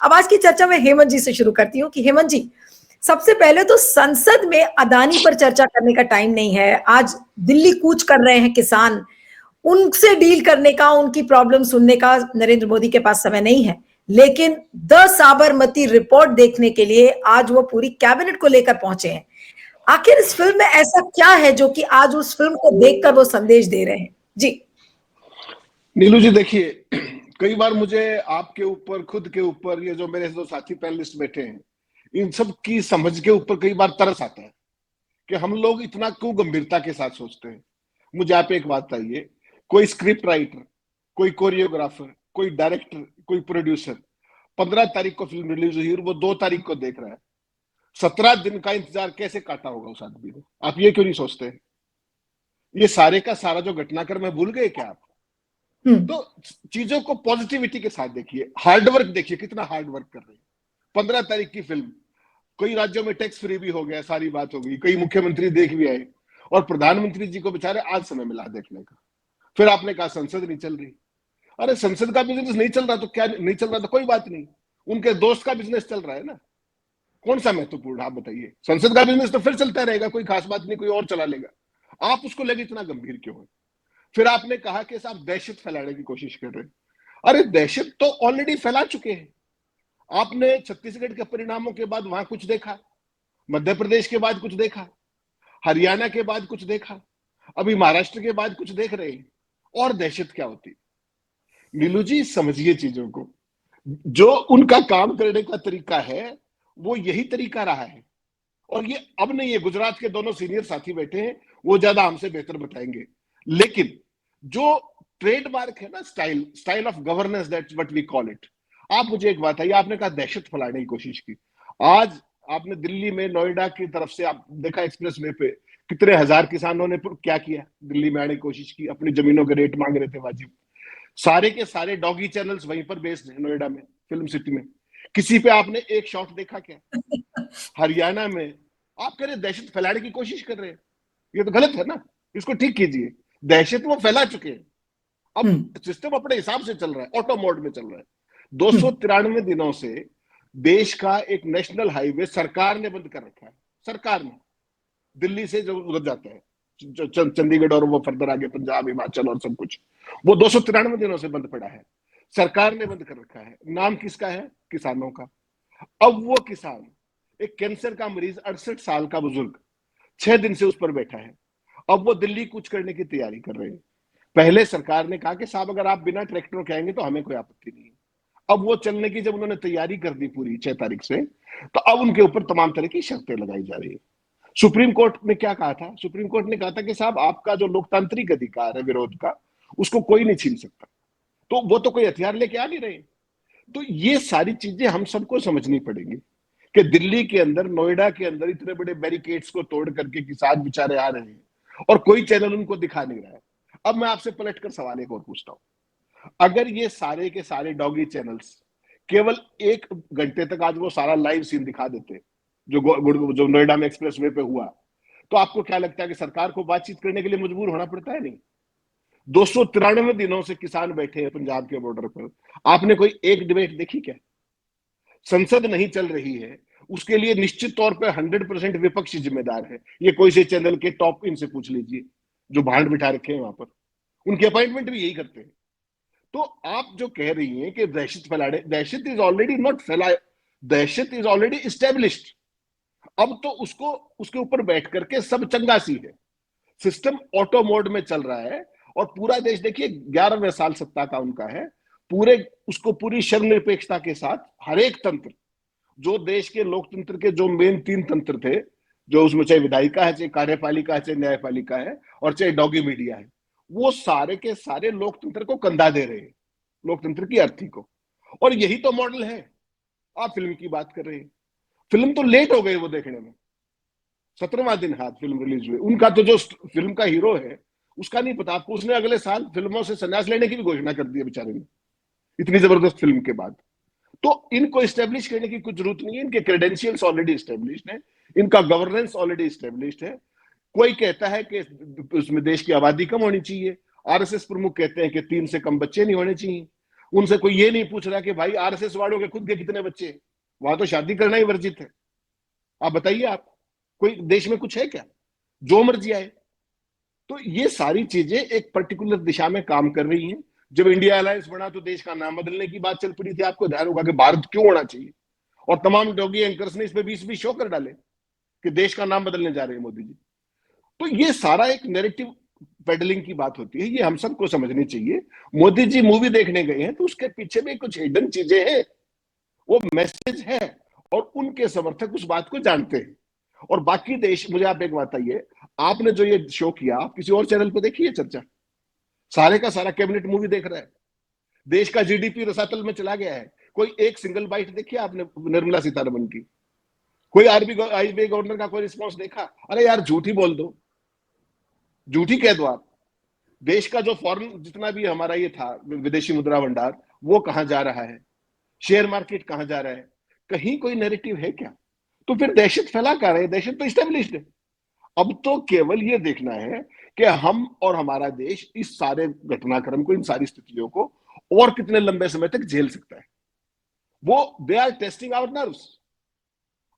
अब आज की चर्चा मैं हेमंत जी से शुरू करती हूँ कि हेमंत जी, सबसे पहले तो संसद में अदानी पर चर्चा करने का टाइम नहीं है। आज दिल्ली कूच कर रहे हैं किसान, उनसे डील करने का, उनकी प्रॉब्लम सुनने का नरेंद्र मोदी के पास समय नहीं है। लेकिन द साबरमती रिपोर्ट देखने के लिए आज वो पूरी कैबिनेट को लेकर पहुंचे हैं। आखिर इस फिल्म में ऐसा क्या है जो कि आज उस फिल्म को देखकर वो संदेश दे रहे हैं? जी नीलू जी, देखिए, कई बार मुझे आपके ऊपर, खुद के ऊपर, ये जो मेरे दो साथी पैनलिस्ट बैठे हैं, इन सब की समझ के ऊपर कई बार तरस आता है कि हम लोग इतना क्यों गंभीरता के साथ सोचते हैं। मुझे आप एक बात बताइए, कोई स्क्रिप्ट राइटर, कोई कोरियोग्राफर, कोई डायरेक्टर, कोई प्रोड्यूसर 15 तारीख को फिल्म रिलीज हुई और वो 2 तारीख को देख रहा है, 17 दिन का इंतजार कैसे काटा होगा उस आदमी ने? आप ये क्यों नहीं सोचते? ये सारे का सारा जो घटनाक्रम है भूल गए क्या आप? तो चीजों को पॉजिटिविटी के साथ देखिए, हार्डवर्क देखिए, कितना हार्डवर्क कर रहे हैं। 15 तारीख की फिल्म, कई राज्यों में टैक्स फ्री भी हो गया, सारी बात हो गई, कई मुख्यमंत्री देख भी आए और प्रधानमंत्री जी को बेचारे आज समय मिला देखने का। फिर आपने कहा संसद नहीं चल रही। अरे संसद का बिजनेस नहीं चल रहा तो क्या नहीं चल रहा? तो कोई बात नहीं, उनके दोस्त का बिजनेस चल रहा है ना। कौन सा महत्वपूर्ण, आप बताइए। संसद का बिजनेस तो फिर चलता रहेगा, कोई खास बात नहीं, कोई और चला लेगा। आप उसको लेके इतना गंभीर क्यों है? फिर आपने कहा कि साहब दहशत फैलाने की कोशिश कर रहे हैं। अरे दहशत तो ऑलरेडी फैला चुके हैं। आपने छत्तीसगढ़ के परिणामों के बाद वहां कुछ देखा, मध्य प्रदेश के बाद कुछ देखा, हरियाणा के बाद कुछ देखा, अभी महाराष्ट्र के बाद कुछ देख रहे हैं। और दहशत क्या होती? नीलू जी, समझिए चीजों को। जो उनका काम करने का तरीका है वो यही तरीका रहा है। और ये अब नहीं है, गुजरात के दोनों सीनियर साथी बैठे हैं, वो ज्यादा हमसे बेहतर बताएंगे। लेकिन जो ट्रेडमार्क है ना, style of governance, that's what we call it. आप मुझे एक बात है, आपने कहा दहशत फैलाने की कोशिश की। आज आपने दिल्ली में, नोएडा की तरफ से आप देखा एक्सप्रेस वे पे कितने हजार किसानों ने क्या किया, दिल्ली में आने की कोशिश की, अपनी जमीनों के रेट मांग रहे थे वाजिब। सारे के सारे डॉगी चैनल्स वहीं पर बेस्ड है, नोएडा में, फिल्म सिटी में। किसी पे आपने एक शॉट देखा क्या? हरियाणा में आप कह रहे दहशत फैलाने की कोशिश कर रहे हैं, ये तो गलत है ना, इसको ठीक कीजिए। दहशत वो फैला चुके हैं। अब सिस्टम अपने हिसाब से चल रहा है, ऑटो मोड में चल रहा है। 293 दिनों से देश का एक नेशनल हाईवे सरकार ने बंद कर रखा है। सरकार ने, दिल्ली से जो उधर जाता है, चंडीगढ़ और वो फर्दर आगे पंजाब, हिमाचल और सब कुछ, वो 293 दिनों से बंद पड़ा है। सरकार ने बंद कर रखा है। नाम किसका है? किसानों का। अब वो किसान, एक कैंसर का मरीज, 68 साल का बुजुर्ग, 6 दिन से उस पर बैठा है। अब वो दिल्ली कूच करने की तैयारी कर रहे हैं। पहले सरकार ने कहा कि साहब अगर आप बिना ट्रैक्टर के आएंगे तो हमें कोई आपत्ति नहीं है। अब वो चलने की जब उन्होंने तैयारी कर दी पूरी 6 तारीख से, तो अब उनके ऊपर तमाम तरह की शर्तें लगाई जा रही है। सुप्रीम कोर्ट ने क्या कहा था? सुप्रीम कोर्ट ने कहा था कि साहब आपका जो लोकतांत्रिक अधिकार है विरोध का, उसको कोई नहीं छीन सकता। तो वो तो कोई हथियार लेके आ नहीं रहे। तो ये सारी चीजें हम सबको समझनी पड़ेगी कि दिल्ली के अंदर, नोएडा के अंदर इतने बड़े बैरिकेड्स को तोड़ करके किसान बेचारे आ रहे हैं और कोई चैनल उनको दिखा नहीं रहा है। अब मैं आपसे पलट कर सवाल एक और पूछता हूं, अगर ये सारे के सारे डॉगी चैनल्स केवल 1 घंटे तक आज वो सारा लाइव सीन दिखा देते जो नोएडा में एक्सप्रेस वे पे हुआ, तो आपको क्या लगता है कि सरकार को बातचीत करने के लिए मजबूर होना पड़ता है? नहीं। 293 दिनों से किसान बैठे हैं पंजाब के बॉर्डर पर। आपने कोई एक डिबेट देखी क्या? संसद नहीं चल रही है, उसके लिए निश्चित तौर पर 100% विपक्ष जिम्मेदार है। ये कोई से चैनल के टॉप इनसे पूछ लीजिए जो भांड बिठा रखे हैं वहां पर, उनके अपॉइंटमेंट भी यही करते हैं। तो आप जो कह रही हैं कि दहशत फैलाने, दहशत इज ऑलरेडी नॉट फैला, दहशत इज ऑलरेडी इस्टेब्लिश्ड। अब तो उसको, उसके ऊपर बैठ करके सब चंगा सी है। सिस्टम ऑटो मोड में चल रहा है और पूरा देश, देखिए 11वें साल सत्ता का उनका है, पूरे उसको पूरी शर्मनिरपेक्षता के साथ हर एक तंत्र, जो देश के लोकतंत्र के जो मेन 3 तंत्र थे, जो उसमें चाहे विधायिका है, चाहे कार्यपालिका है, चाहे न्यायपालिका है और चाहे डॉगी मीडिया है, वो सारे के सारे लोकतंत्र को कंधा दे रहे हैं, लोकतंत्र की अर्थी को। और यही तो मॉडल है। आप फिल्म की बात कर रहे हैं, फिल्म तो लेट हो गई वो देखने में, 17वां दिन हाथ फिल्म रिलीज हुई। उनका तो जो फिल्म का हीरो है उसका नहीं पता आपको, उसने अगले साल फिल्मों से संन्यास लेने की भी घोषणा कर दी है बेचारे ने, इतनी जबरदस्त फिल्म के बाद। तो इनको एस्टेब्लिश करने की कुछ जरूरत नहीं है, इनके क्रेडेंशियल्स ऑलरेडी एस्टेब्लिश्ड है, इनका गवर्नेंस ऑलरेडी एस्टेब्लिश्ड है। कोई कहता है कि उसमें देश की आबादी कम होनी चाहिए, आरएसएस प्रमुख कहते हैं कि 3 से कम बच्चे नहीं होने चाहिए, उनसे कोई ये नहीं पूछ रहा कि भाई आरएसएस वालों के खुद के कितने बच्चे हैं, वहां तो शादी करना ही वर्जित है। आप बताइए, आप कोई देश में कुछ है क्या, जो मर्जी आए। तो ये सारी चीजें एक पर्टिकुलर दिशा में काम कर रही हैं। जब इंडिया अलायंस बना तो देश का नाम बदलने की बात चल पड़ी थी, आपको ध्यान होगा कि भारत क्यों होना चाहिए, और तमाम डॉगी एंकर्स ने इस पे 20-20 शो कर डाले कि देश का नाम बदलने जा रहे हैं मोदी जी। तो ये सारा एक नैरेटिव पेडलिंग की बात होती है, ये हम सबको समझनी चाहिए। मोदी जी मूवी देखने गए हैं तो उसके पीछे भी कुछ हिडन चीजें हैं, वो मैसेज है, और उनके समर्थक उस बात को जानते हैं। और बाकी देश, मुझे आप एक बात बताइए, आपने जो ये शो किया, आप किसी और चैनल पे देखिए चर्चा, सारे का सारा कैबिनेट मूवी देख रहा है, देश का जीडीपी रसातल में चला गया है। कोई एक सिंगल बाइट देखी आपने निर्मला सीतारमण की? कोई आरबीआई गवर्नर का कोई रिस्पॉन्स देखा? अरे यार झूठी बोल दो, झूठी कह दो आप। देश का जो फॉरेन जितना भी हमारा ये था विदेशी मुद्रा भंडार, वो कहां जा रहा है, शेयर मार्केट कहां जा रहा है, कहीं कोई नैरेटिव है क्या? तो फिर दहशत फैला कर रहे हैं, दहशत तो स्टेब्लिश्ड है। अब तो केवल ये देखना है कि हम और हमारा देश इस सारे घटनाक्रम को, इन सारी स्थितियों को और कितने लंबे समय तक झेल सकता है। वो they are testing our nerves.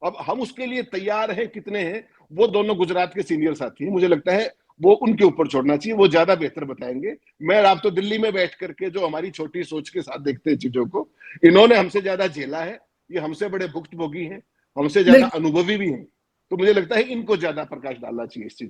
अब हम उसके लिए तैयार हैं कितने हैं, वो दोनों गुजरात के सीनियर साथी हैं, मुझे लगता है वो उनके ऊपर छोड़ना चाहिए, वो ज्यादा बेहतर बताएंगे। मैं आप तो दिल्ली में बैठ करके जो हमारी छोटी सोच के साथ देखते हैं चीजों को, इन्होंने हमसे ज्यादा झेला है, ये हमसे बड़े भुक्तभोगी हैं, हमसे ज्यादा बिल्कुल। अनुभवी भी हैं। तो मुझे लगता है इनको ज्यादा प्रकाश डालना चाहिए इस चीज।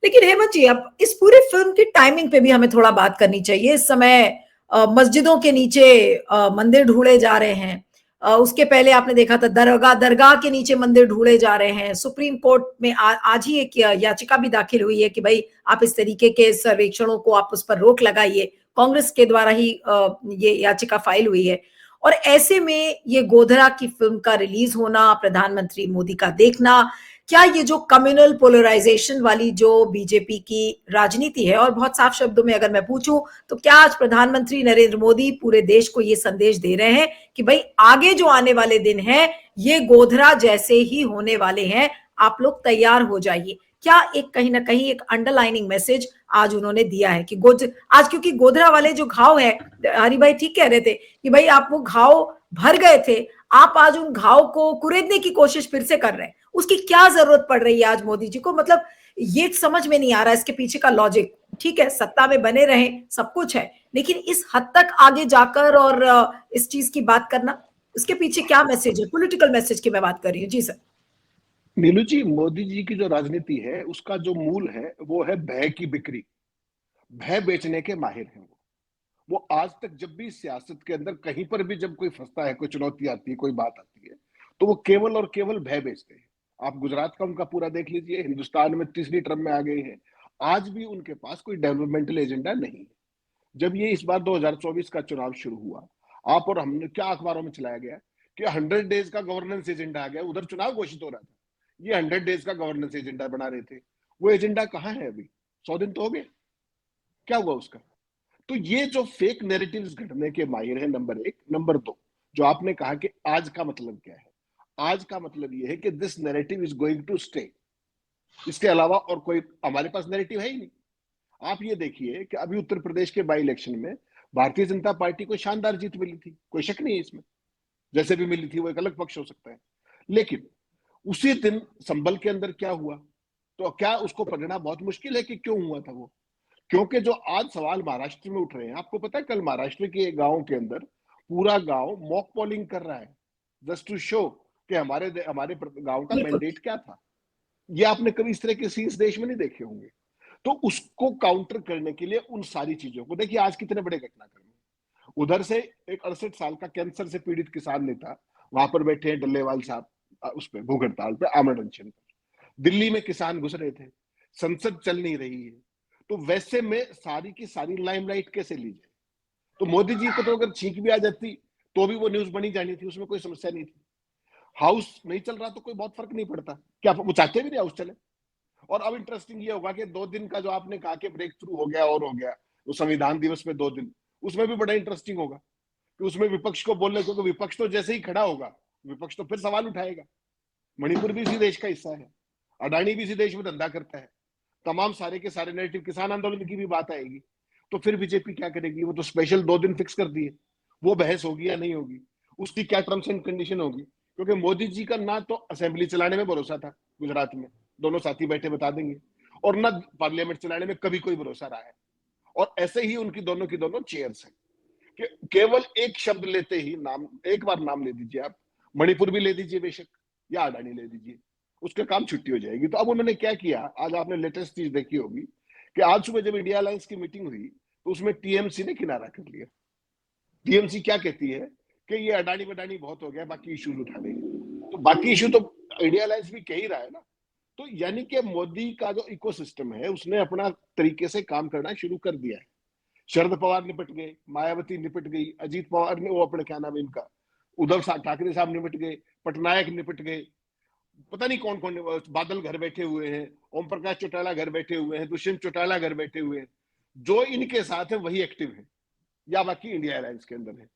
लेकिन हेमंत जी, अब इस पूरे फिल्म की टाइमिंग पे भी हमें थोड़ा बात करनी चाहिए। इस समय मस्जिदों के नीचे मंदिर ढूंढे जा रहे हैं। उसके पहले आपने देखा था दरगाह दरगाह के नीचे मंदिर ढूंढे जा रहे हैं। सुप्रीम कोर्ट में आज ही एक याचिका भी दाखिल हुई है कि भाई आप इस तरीके के सर्वेक्षणों को आप उस पर रोक लगाइए। कांग्रेस के द्वारा ही ये याचिका फाइल हुई है। और ऐसे में ये गोधरा की फिल्म का रिलीज होना, प्रधानमंत्री मोदी का देखना, क्या ये जो कम्युनल पोलराइजेशन वाली जो बीजेपी की राजनीति है, और बहुत साफ शब्दों में अगर मैं पूछूं तो क्या आज प्रधानमंत्री नरेंद्र मोदी पूरे देश को ये संदेश दे रहे हैं कि भाई आगे जो आने वाले दिन हैं ये गोधरा जैसे ही होने वाले हैं, आप लोग तैयार हो जाइए? क्या एक कहीं ना कहीं एक अंडरलाइनिंग मैसेज आज उन्होंने दिया है कि आज क्योंकि गोधरा वाले जो घाव है, हरि भाई ठीक कह रहे थे कि भाई आप वो घाव भर गए थे, आप आज उन घाव को कुरेदने की कोशिश फिर से कर रहे हैं। उसकी क्या जरूरत पड़ रही है आज मोदी जी को? मतलब ये समझ में नहीं आ रहा इसके पीछे का लॉजिक। ठीक है, सत्ता में बने रहें, सब कुछ है, लेकिन इस हद तक आगे जाकर और इस चीज की बात करना, इसके पीछे क्या मैसेज है? पॉलिटिकल मैसेज की मैं बात कर रही हूँ। जी सर। नीलू जी, मोदी जी की जो राजनीति है उसका जो मूल है वो है भय की बिक्री। भय बेचने के माहिर हैं वो आज तक जब भी सियासत के अंदर कहीं पर भी जब कोई फंसता है, कोई चुनौती आती है, कोई बात आती है, तो वो केवल और केवल भय बेचते हैं। आप गुजरात का उनका पूरा देख लीजिए, हिंदुस्तान में तीसरी टर्म में आ गए हैं, आज भी उनके पास कोई डेवलपमेंटल एजेंडा नहीं है। जब ये इस बार 2024 का चुनाव शुरू हुआ, आप और हमने क्या अखबारों में चलाया गया कि 100 डेज का गवर्नेंस एजेंडा आ गया, उधर चुनाव घोषित हो रहा था, ये 100 डेज का गवर्नेंस एजेंडा बना रहे थे। वो एजेंडा कहाँ है अभी? 100 दिन तो हो गए, क्या हुआ उसका? तो ये जो फेक नैरेटिव्स घटने के माहिर है, नंबर एक। नंबर दो, जो आपने कहा कि आज का मतलब क्या है, आज का मतलब ये है कि this narrative is going to stay. इसके अलावा और कोई हमारे पास नैरेटिव है ही नहीं। आप ये देखिए कि अभी उत्तर प्रदेश के बाई इलेक्शन में भारतीय जनता पार्टी को शानदार जीत मिली थी, कोई शक नहीं है इसमें, जैसे भी मिली थी, वो एक अलग पक्ष हो सकता है। लेकिन उसी दिन संभल के अंदर क्या हुआ, तो क्या उसको पढ़ना बहुत मुश्किल है कि क्यों हुआ था वो? क्योंकि जो आज सवाल महाराष्ट्र में उठ रहे हैं, आपको पता है कल महाराष्ट्र के एक गांव के अंदर पूरा गांव मॉक पोलिंग कर रहा है, जस्ट टू शो कि हमारे हमारे गांव का बिल्कुल। मैंडेट क्या था। ये आपने कभी इस तरह के सीन्स देश में नहीं देखे होंगे। तो उसको काउंटर करने के लिए उन सारी चीजों को देखिए, आज कितने बड़े घटनाक्रम है। उधर से एक 68 साल का कैंसर से पीड़ित किसान नेता वहां पर बैठे हैं, डल्लेवाल साहब, उस पर भूख हड़ताल पे, आमरण अनशन पर। दिल्ली में किसान घुस रहे थे, संसद चल नहीं रही है, तो वैसे में सारी की सारी लाइमलाइट कैसे ली जाए? तो मोदी जी को तो अगर छींक भी आ जाती तो भी वो न्यूज बनी जानी थी, उसमें कोई समस्या नहीं थी। हाउस नहीं चल रहा तो कोई बहुत फर्क नहीं पड़ता, क्या वो चाहते भी नहीं हाउस चले। और अब इंटरेस्टिंग ये होगा कि 2 दिन का जो आपने कहा कि ब्रेक थ्रू हो गया और हो गया, वो संविधान दिवस में 2 दिन, उसमें भी बड़ा इंटरेस्टिंग होगा कि उसमें विपक्ष को बोलने, क्योंकि विपक्ष तो जैसे ही खड़ा होगा, विपक्ष तो फिर सवाल उठाएगा। मणिपुर भी इसी देश का हिस्सा है, अडानी भी इसी देश में धंधा करता है, तमाम सारे के सारे नेटिव किसान आंदोलन की भी बात आएगी। तो फिर बीजेपी क्या करेगी? वो तो स्पेशल 2 दिन फिक्स कर दिए, वो बहस होगी या नहीं होगी, उसकी क्या टर्म्स एंड कंडीशन होगी, क्योंकि मोदी जी का ना तो असेंबली चलाने में भरोसा था गुजरात में, दोनों साथी बैठे बता देंगे, और ना पार्लियामेंट चलाने में कभी कोई भरोसा रहा है। और ऐसे ही उनकी दोनों की दोनों चेयर्स हैं कि केवल एक शब्द लेते ही, नाम एक बार नाम ले दीजिए आप, मणिपुर भी ले दीजिए बेशक, या अडानी ले दीजिए, उसके काम छुट्टी हो जाएगी। तो अब उन्होंने क्या किया, आज आपने लेटेस्ट चीज देखी होगी कि आज सुबह जब इंडिया अलायंस की मीटिंग हुई तो उसमें टीएमसी ने किनारा कर लिया। टीएमसी क्या कहती है कि ये अडानी बडानी बहुत हो गया, बाकी इश्यूज उठा लेंगे। तो बाकी इश्यू तो इंडिया अलायंस भी कह ही रहा है ना। तो यानी कि मोदी का जो इकोसिस्टम है उसने अपना तरीके से काम करना शुरू कर दिया है। शरद पवार निपट गए, मायावती निपट गई, अजीत पवार ने वो अपने क्या नाम है इनका, उद्धव ठाकरे साहब निपट गए, पटनायक निपट गए, पता नहीं कौन कौन, बादल घर बैठे हुए हैं, ओम प्रकाश चौटाला घर बैठे हुए हैं, दुष्यंत चौटाला घर बैठे हुए हैं, जो इनके साथ है वही एक्टिव है या बाकी इंडिया अलायंस के अंदर है।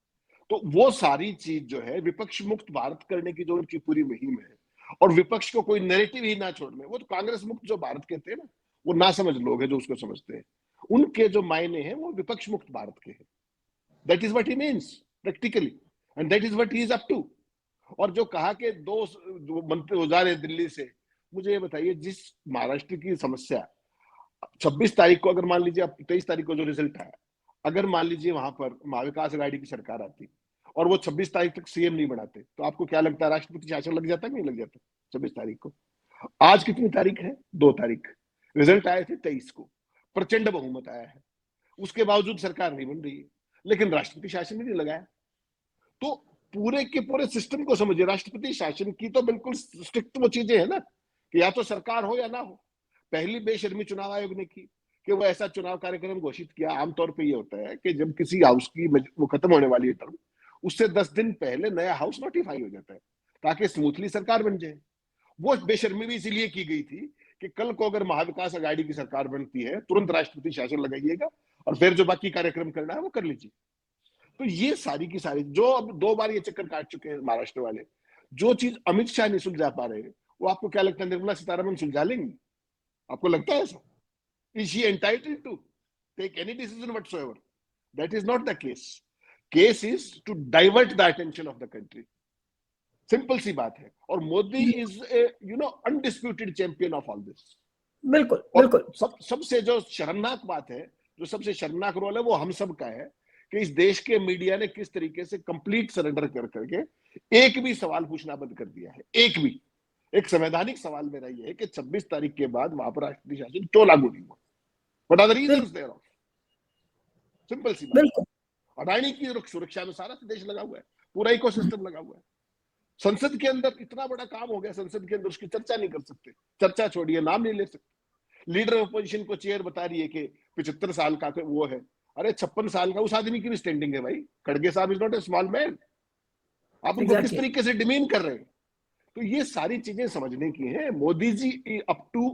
तो वो सारी चीज जो है विपक्ष मुक्त भारत करने की जो उनकी पूरी मुहिम है, और विपक्ष को कोई नैरेटिव ही ना छोड़ने, वो तो कांग्रेस मुक्त जो भारत कहते हैं ना, वो ना समझ लोग हैं जो उसको समझते हैं, उनके जो मायने हैं वो विपक्ष मुक्त भारत के हैं। That is what he means practically, and that is what he is up to. और जो कहा कि दो जो मंत्री हो जा रहे दिल्ली से, मुझे ये बताइए, जिस महाराष्ट्र की समस्या 26 तारीख को, अगर मान लीजिए, अब 23 तारीख को जो रिजल्ट आया, अगर मान लीजिए वहां पर महाविकास अघाड़ी की सरकार आती और वो 26 तारीख तक सीएम नहीं बनाते, तो आपको क्या लगता है, राष्ट्रपति शासन लग जाता कि नहीं लग जाता 26 तारीख को? आज कितनी तारीख है? 2 तारीख। रिजल्ट आए थे 23 को, प्रचंड बहुमत आया है, उसके बावजूद सरकार नहीं बन रही है, लेकिन राष्ट्रपति शासन भी नहीं लगाया। तो पूरे के पूरे सिस्टम को समझिए, राष्ट्रपति शासन की तो बिल्कुल स्ट्रिक्ट वो चीजें है ना, कि या तो सरकार हो या ना हो। पहली बेशर्मी चुनाव आयोग ने की कि वो ऐसा चुनाव कार्यक्रम घोषित किया। आमतौर पर ये होता है कि जब किसी हाउस की वो खत्म होने वाली है टर्म, उससे 10 दिन पहले नया हाउस नोटिफाई हो जाता है ताकि स्मूथली सरकार बन जाए। वो बेशर्मी भी इसीलिए की गई थी कि कल को अगर महाविकास अघाड़ी की सरकार बनती है, तुरंत राष्ट्रपति शासन लगाइएगा और फिर जो बाकी कार्यक्रम करना है वो कर लीजिए। तो ये सारी की सारी, जो अब 2 बार ये चक्कर काट चुके हैं महाराष्ट्र वाले, जो चीज अमित शाह नहीं सुलझा पा रहे, वो आपको क्या लगता है निर्मला सीतारमण सुलझा लेंगी? आपको लगता है ऐसा? Is she entitled to take any decision whatsoever? That is not the case. Case is to divert the attention of the country. Simple सी बात है। और Modi is a undisputed champion of all this. बिल्कुल और बिल्कुल। सबसे जो शर्मनाक बात है, जो सबसे शर्मनाक रोल है, वो हम सब का है कि इस देश के मीडिया ने किस तरीके से कंप्लीट सरेंडर कर करके एक भी सवाल पूछना बंद कर दिया है। एक भी, एक संवैधानिक सवाल मेरा ये है कि 26 तारीख के बाद वहां पर राष्ट्रपति शासन क्यों लागू नहीं हुआ? What are the reasons thereof? Simple सी बात। बिल्कुल। अडानी की सुरक्षा में सारा देश लगा हुआ है, पूरा इकोसिस्टम लगा हुआ है। संसद के अंदर इतना बड़ा काम हो गया, संसद के अंदर उसकी चर्चा नहीं कर सकते, चर्चा छोड़िए, नाम नहीं ले सकते। लीडर ऑफ अपोजिशन को चेयर बता रही है कि 75 साल का वो है। अरे 56 साल का उस आदमी की भी स्टैंडिंग है भाई। खड़गे साहब is not a small man. आप उनको किस तरीके से डिमीन कर रहे हैं? तो ये सारी चीजें समझने की हैं। Modi ji up to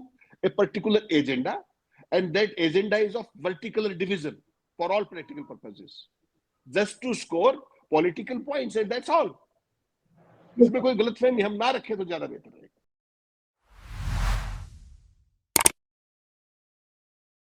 a particular agenda, and that agenda is of vertical division for all practical purposes, just to score political points, and that's all. इसमें कोई गलतफहमी हम ना रखें तो ज्यादा बेहतर है।